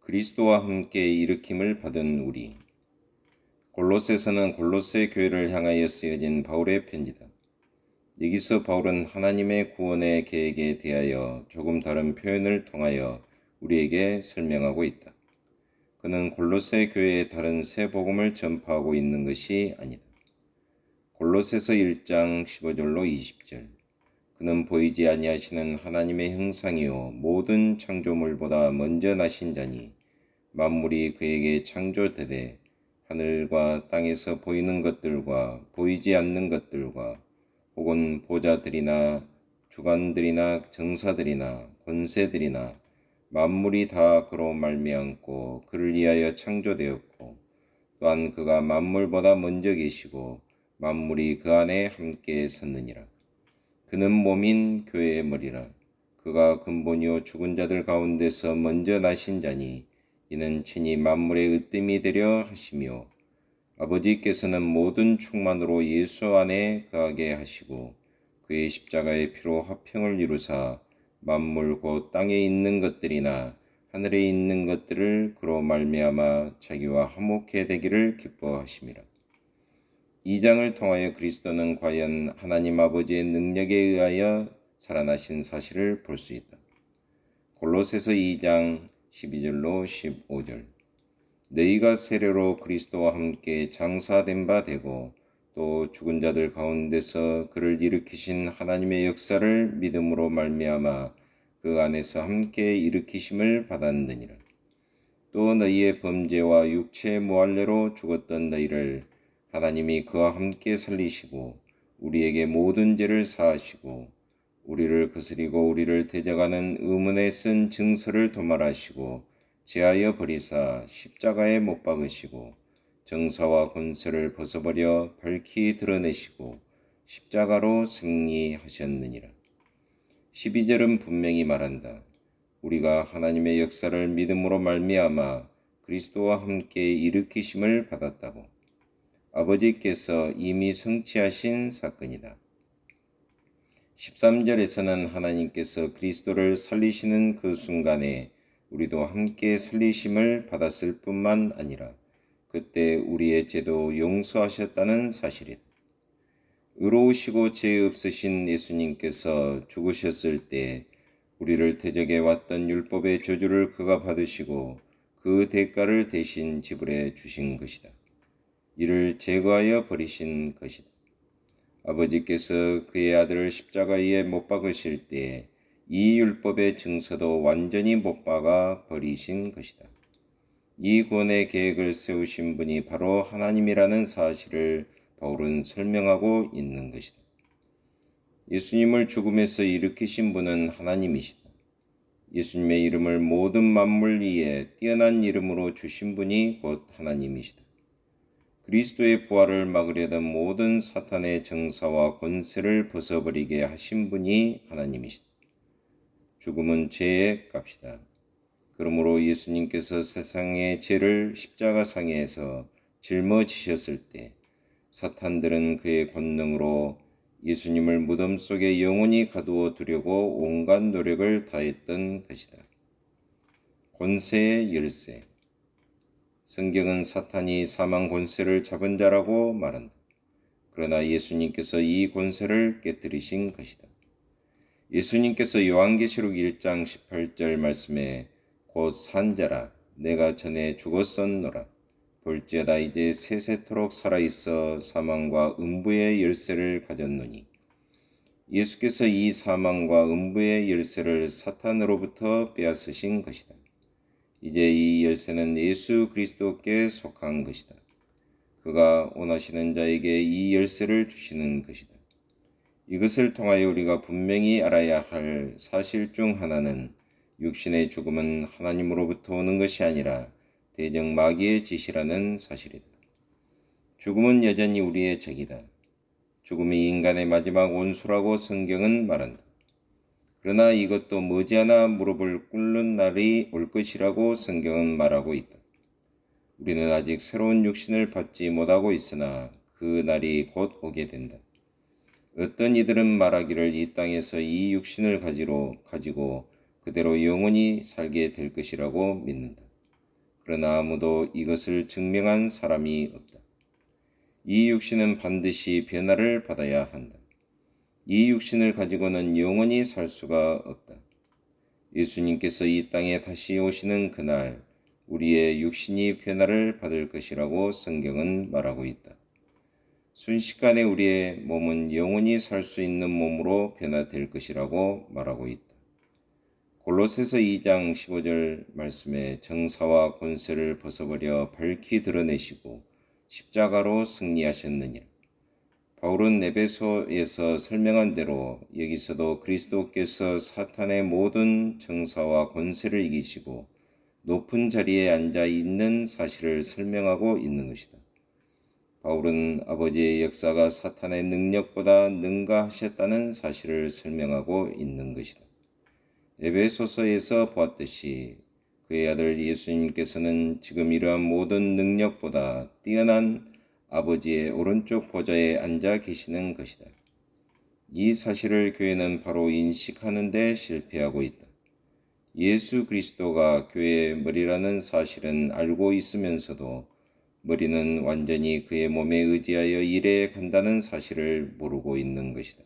그리스도와 함께 일으킴을 받은 우리. 골로새서는 골로새 교회를 향하여 쓰여진 바울의 편지다. 여기서 바울은 하나님의 구원의 계획에 대하여 조금 다른 표현을 통하여 우리에게 설명하고 있다. 그는 골로새 교회에 다른 새 복음을 전파하고 있는 것이 아니다. 골로새서 1장 15절로 20절. 그는 보이지 아니하시는 하나님의 형상이요 모든 창조물보다 먼저 나신 자니 만물이 그에게 창조되되 하늘과 땅에서 보이는 것들과 보이지 않는 것들과 혹은 보좌들이나 주관들이나 정사들이나 권세들이나 만물이 다 그로 말미암고 그를 위하여 창조되었고 또한 그가 만물보다 먼저 계시고 만물이 그 안에 함께 섰느니라. 그는 몸인 교회의 머리라. 그가 근본이요 죽은 자들 가운데서 먼저 나신 자니 이는 친히 만물의 으뜸이 되려 하시며 아버지께서는 모든 충만으로 예수 안에 거하게 하시고 그의 십자가의 피로 화평을 이루사 만물 곧 땅에 있는 것들이나 하늘에 있는 것들을 그로 말미암아 자기와 화목해 되기를 기뻐하심이라. 이 장을 통하여 그리스도는 과연 하나님 아버지의 능력에 의하여 살아나신 사실을 볼 수 있다. 골로새서 2장 12절로 15절. 너희가 세례로 그리스도와 함께 장사된 바 되고 또 죽은 자들 가운데서 그를 일으키신 하나님의 역사를 믿음으로 말미암아 그 안에서 함께 일으키심을 받았느니라. 또 너희의 범죄와 육체의 무할례로 죽었던 너희를 하나님이 그와 함께 살리시고 우리에게 모든 죄를 사하시고 우리를 거스리고 우리를 대적하는 의문에 쓴 증서를 도말하시고 제하여 버리사 십자가에 못 박으시고 정사와 권세를 벗어버려 밝히 드러내시고 십자가로 승리하셨느니라. 12절은 분명히 말한다. 우리가 하나님의 역사를 믿음으로 말미암아 그리스도와 함께 일으키심을 받았다고. 아버지께서 이미 성취하신 사건이다. 13절에서는 하나님께서 그리스도를 살리시는 그 순간에 우리도 함께 살리심을 받았을 뿐만 아니라 그때 우리의 죄도 용서하셨다는 사실이다. 의로우시고 죄 없으신 예수님께서 죽으셨을 때 우리를 대적해 왔던 율법의 저주를 그가 받으시고 그 대가를 대신 지불해 주신 것이다. 이를 제거하여 버리신 것이다. 아버지께서 그의 아들을 십자가에 못 박으실 때 이 율법의 증서도 완전히 못 박아 버리신 것이다. 이 구원의 계획을 세우신 분이 바로 하나님이라는 사실을 바울은 설명하고 있는 것이다. 예수님을 죽음에서 일으키신 분은 하나님이시다. 예수님의 이름을 모든 만물 위에 뛰어난 이름으로 주신 분이 곧 하나님이시다. 그리스도의 부활을 막으려던 모든 사탄의 정사와 권세를 벗어버리게 하신 분이 하나님이시다. 죽음은 죄의 값이다. 그러므로 예수님께서 세상의 죄를 십자가상에서 짊어지셨을 때 사탄들은 그의 권능으로 예수님을 무덤 속에 영원히 가두어 두려고 온갖 노력을 다했던 것이다. 권세의 열쇠. 성경은 사탄이 사망 권세를 잡은 자라고 말한다. 그러나 예수님께서 이 권세를 깨뜨리신 것이다. 예수님께서 요한계시록 1장 18절 말씀에 곧 산자라 내가 전에 죽었었노라 볼지어다 이제 세세토록 살아있어 사망과 음부의 열쇠를 가졌노니 예수께서 이 사망과 음부의 열쇠를 사탄으로부터 빼앗으신 것이다. 이제 이 열쇠는 예수 그리스도께 속한 것이다. 그가 원하시는 자에게 이 열쇠를 주시는 것이다. 이것을 통하여 우리가 분명히 알아야 할 사실 중 하나는 육신의 죽음은 하나님으로부터 오는 것이 아니라 대적 마귀의 짓이라는 사실이다. 죽음은 여전히 우리의 적이다. 죽음이 인간의 마지막 원수라고 성경은 말한다. 그러나 이것도 머지않아 무릎을 꿇는 날이 올 것이라고 성경은 말하고 있다. 우리는 아직 새로운 육신을 받지 못하고 있으나 그 날이 곧 오게 된다. 어떤 이들은 말하기를 이 땅에서 이 육신을 가지고 그대로 영원히 살게 될 것이라고 믿는다. 그러나 아무도 이것을 증명한 사람이 없다. 이 육신은 반드시 변화를 받아야 한다. 이 육신을 가지고는 영원히 살 수가 없다. 예수님께서 이 땅에 다시 오시는 그날 우리의 육신이 변화를 받을 것이라고 성경은 말하고 있다. 순식간에 우리의 몸은 영원히 살 수 있는 몸으로 변화될 것이라고 말하고 있다. 골로새서 2장 15절 말씀에 정사와 권세를 벗어버려 밝히 드러내시고 십자가로 승리하셨느니라. 바울은 에베소에서 설명한 대로 여기서도 그리스도께서 사탄의 모든 정사와 권세를 이기시고 높은 자리에 앉아 있는 사실을 설명하고 있는 것이다. 바울은 아버지의 역사가 사탄의 능력보다 능가하셨다는 사실을 설명하고 있는 것이다. 에베소서에서 보았듯이 그의 아들 예수님께서는 지금 이러한 모든 능력보다 뛰어난 아버지의 오른쪽 보좌에 앉아 계시는 것이다. 이 사실을 교회는 바로 인식하는 데 실패하고 있다. 예수 그리스도가 교회의 머리라는 사실은 알고 있으면서도 머리는 완전히 그의 몸에 의지하여 일해 간다는 사실을 모르고 있는 것이다.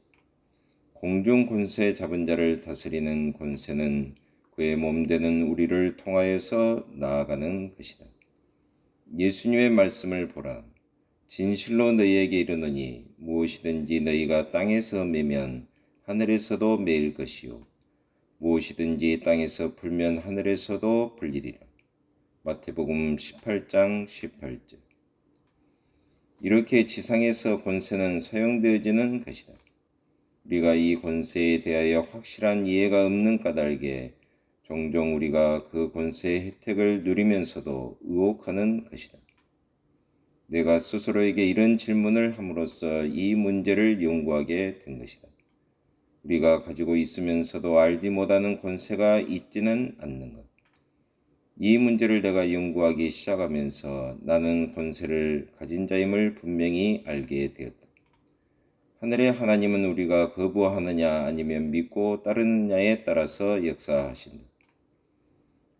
공중 권세 잡은 자를 다스리는 권세는 그의 몸 되는 우리를 통하여서 나아가는 것이다. 예수님의 말씀을 보라. 진실로 너희에게 이르노니 무엇이든지 너희가 땅에서 매면 하늘에서도 매일 것이요 무엇이든지 땅에서 풀면 하늘에서도 풀리리라. 마태복음 18장 18절. 이렇게 지상에서 권세는 사용되어지는 것이다. 우리가 이 권세에 대하여 확실한 이해가 없는 까닭에 종종 우리가 그 권세의 혜택을 누리면서도 의혹하는 것이다. 내가 스스로에게 이런 질문을 함으로써 이 문제를 연구하게 된 것이다. 우리가 가지고 있으면서도 알지 못하는 권세가 있지는 않는가? 이 문제를 내가 연구하기 시작하면서 나는 권세를 가진 자임을 분명히 알게 되었다. 하늘의 하나님은 우리가 거부하느냐 아니면 믿고 따르느냐에 따라서 역사하신다.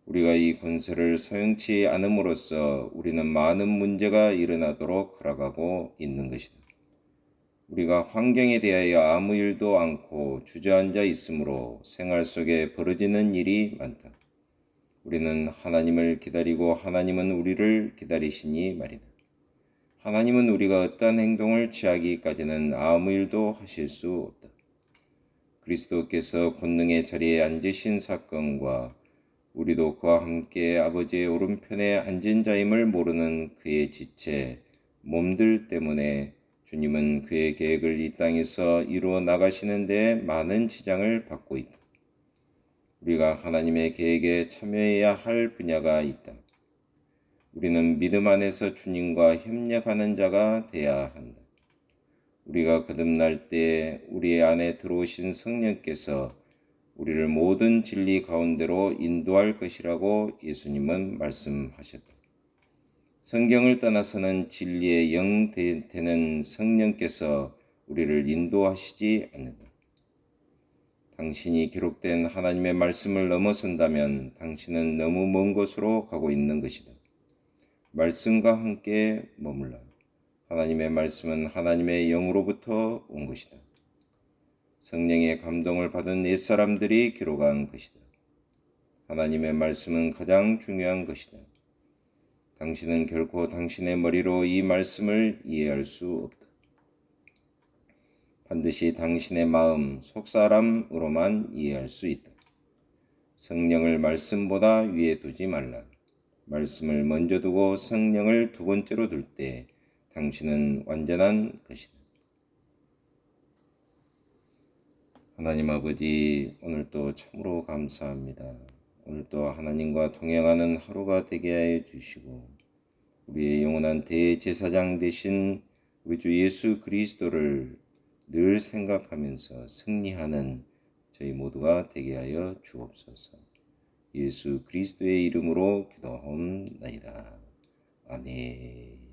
우리가 이 권세를 사용치 않음으로써 우리는 많은 문제가 일어나도록 허락하고 있는 것이다. 우리가 환경에 대하여 아무 일도 않고 주저앉아 있으므로 생활 속에 벌어지는 일이 많다. 우리는 하나님을 기다리고 하나님은 우리를 기다리시니 말이다. 하나님은 우리가 어떠한 행동을 취하기까지는 아무 일도 하실 수 없다. 그리스도께서 권능의 자리에 앉으신 사건과 우리도 그와 함께 아버지의 오른편에 앉은 자임을 모르는 그의 지체, 몸들 때문에 주님은 그의 계획을 이 땅에서 이루어 나가시는 데 많은 지장을 받고 있다. 우리가 하나님의 계획에 참여해야 할 분야가 있다. 우리는 믿음 안에서 주님과 협력하는 자가 되어야 한다. 우리가 거듭날 때 우리 안에 들어오신 성령께서 우리를 모든 진리 가운데로 인도할 것이라고 예수님은 말씀하셨다. 성경을 떠나서는 진리의 영 되는 성령께서 우리를 인도하시지 않는다. 당신이 기록된 하나님의 말씀을 넘어선다면 당신은 너무 먼 곳으로 가고 있는 것이다. 말씀과 함께 머물라. 하나님의 말씀은 하나님의 영으로부터 온 것이다. 성령의 감동을 받은 옛사람들이 기록한 것이다. 하나님의 말씀은 가장 중요한 것이다. 당신은 결코 당신의 머리로 이 말씀을 이해할 수 없다. 반드시 당신의 마음, 속사람으로만 이해할 수 있다. 성령을 말씀보다 위에 두지 말라. 말씀을 먼저 두고 성령을 두 번째로 둘 때 당신은 완전한 것이다. 하나님 아버지, 오늘도 참으로 감사합니다. 오늘도 하나님과 동행하는 하루가 되게 하여 주시고 우리의 영원한 대제사장 되신 우리 주 예수 그리스도를 늘 생각하면서 승리하는 저희 모두가 되게 하여 주옵소서. 예수 그리스도의 이름으로 기도하옵나이다. 아멘.